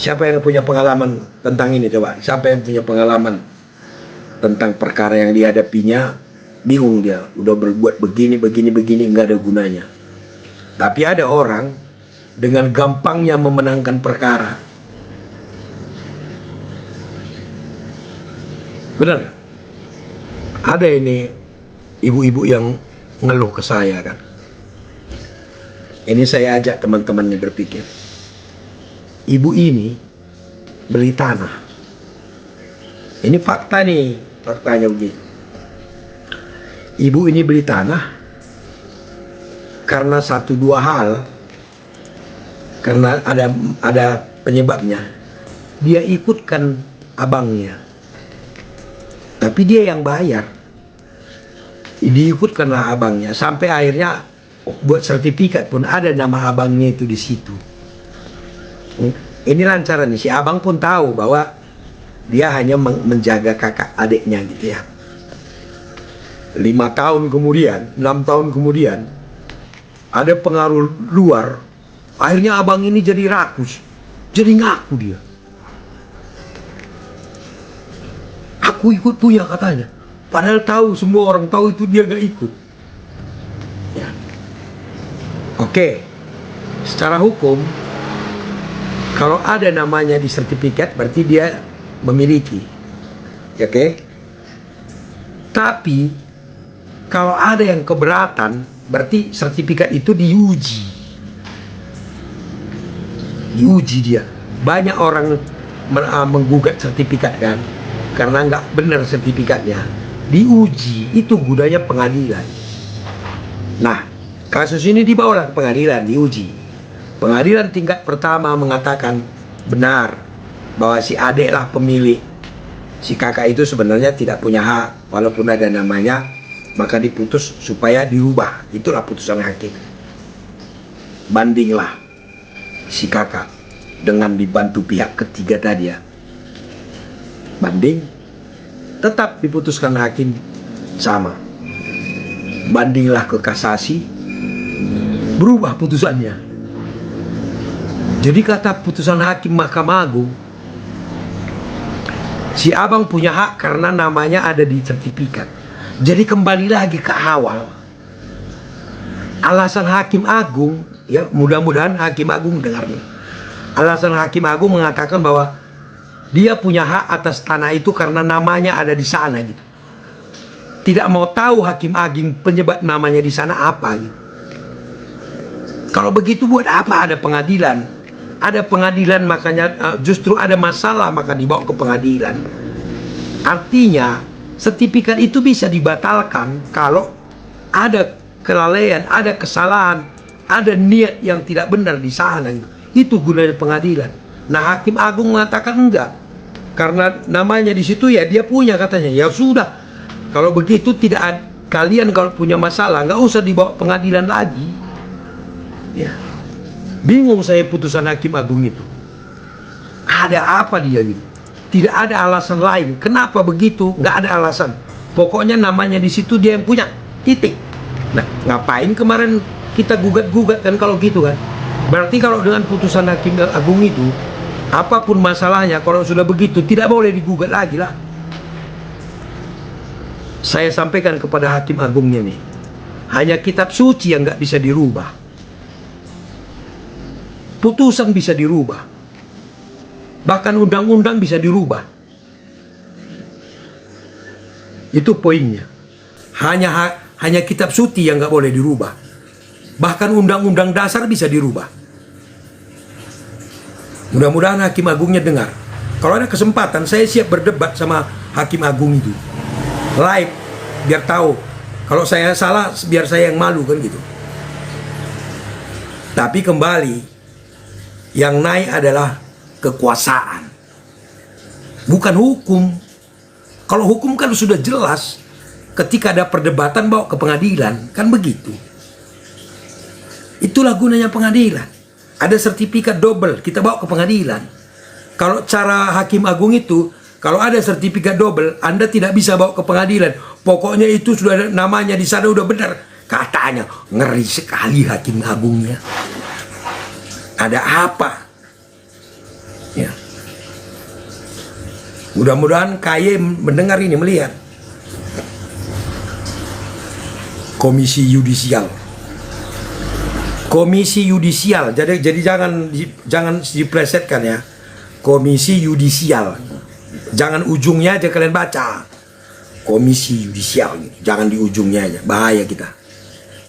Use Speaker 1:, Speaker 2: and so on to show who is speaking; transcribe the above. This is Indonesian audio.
Speaker 1: Siapa yang punya pengalaman tentang ini coba? Siapa yang punya pengalaman tentang perkara yang dihadapinya? Bingung dia, udah berbuat begini, nggak ada gunanya. Tapi ada orang dengan gampangnya memenangkan perkara. Benar? Ada ini ibu-ibu yang ngeluh ke saya kan. Ini saya ajak teman-temannya berpikir. Ibu ini beli tanah. Ini fakta nih, faktanya begini. Ibu ini beli tanah karena satu dua hal, karena ada penyebabnya. Dia ikutkan abangnya, tapi dia yang bayar. Diikutkanlah abangnya sampai akhirnya buat sertifikat pun ada nama abangnya itu di situ. Ini lancaran nih, si abang pun tahu bahwa dia hanya menjaga kakak adiknya gitu ya. 5 tahun kemudian, 6 tahun kemudian, ada pengaruh luar, akhirnya abang ini jadi rakus, jadi ngaku dia. Aku ikut punya katanya, padahal tahu, semua orang tahu itu dia gak ikut ya. Oke, secara hukum kalau ada namanya di sertifikat berarti dia memiliki, oke. Tapi kalau ada yang keberatan berarti sertifikat itu diuji dia. Banyak orang menggugat sertifikat kan, karena nggak benar sertifikatnya. Diuji, itu gunanya pengadilan. Nah, kasus ini dibawa ke pengadilan, diuji. Pengadilan tingkat pertama mengatakan benar bahwa si adik lah pemilik, si kakak itu sebenarnya tidak punya hak walaupun ada namanya, maka diputus supaya dirubah. Itulah putusan hakim. Bandinglah si kakak dengan dibantu pihak ketiga tadi ya. Banding, tetap diputuskan hakim sama. Bandinglah ke kasasi, berubah putusannya. Jadi kata putusan hakim Mahkamah Agung, si abang punya hak karena namanya ada di sertifikat. Jadi kembali lagi ke awal. Alasan Hakim Agung, ya mudah-mudahan Hakim Agung dengar nih. Alasan Hakim Agung mengatakan bahwa dia punya hak atas tanah itu karena namanya ada di sana gitu. Tidak mau tahu Hakim Agung penyebab namanya di sana apa gitu. Kalau begitu buat apa ada pengadilan? Ada pengadilan makanya justru ada masalah maka dibawa ke pengadilan. Artinya sertifikat itu bisa dibatalkan kalau ada kelalaian, ada kesalahan, ada niat yang tidak benar di sana. Itu gunanya pengadilan. Nah, Hakim Agung mengatakan enggak. Karena namanya di situ ya dia punya katanya. Ya sudah. Kalau begitu tidak kalian kalau punya masalah nggak usah dibawa pengadilan lagi. Ya. Bingung saya putusan Hakim Agung itu. Ada apa dia gitu? Tidak ada alasan lain. Kenapa begitu? Nggak ada alasan. Pokoknya namanya di situ dia yang punya. Titik. Nah, ngapain kemarin kita gugat-gugat kan kalau gitu kan? Berarti kalau dengan putusan Hakim Agung itu, apapun masalahnya, kalau sudah begitu tidak boleh digugat lagi lah. Saya sampaikan kepada Hakim Agungnya nih, hanya kitab suci yang nggak bisa dirubah. Putusan bisa dirubah. Bahkan undang-undang bisa dirubah. Itu poinnya. Hanya kitab suci yang nggak boleh dirubah. Bahkan undang-undang dasar bisa dirubah. Mudah-mudahan Hakim Agungnya dengar. Kalau ada kesempatan saya siap berdebat sama Hakim Agung itu. Live, biar tahu. Kalau saya salah, biar saya yang malu kan gitu. Tapi kembali, yang naik adalah kekuasaan, bukan hukum. Kalau hukum kan sudah jelas, ketika ada perdebatan bawa ke pengadilan, kan begitu. Itulah gunanya pengadilan. Ada sertifikat double, kita bawa ke pengadilan. Kalau cara Hakim Agung itu, kalau ada sertifikat double, Anda tidak bisa bawa ke pengadilan. Pokoknya itu sudah ada namanya di sana udah benar. Katanya ngeri sekali Hakim Agungnya. Ada apa? Ya. Mudah-mudahan KY mendengar ini, melihat. Komisi Yudisial. Komisi Yudisial. Jadi jangan diplesetkan ya. Komisi Yudisial. Jangan ujungnya aja kalian baca. Komisi Yudisial. Jangan di ujungnya aja. Bahaya kita.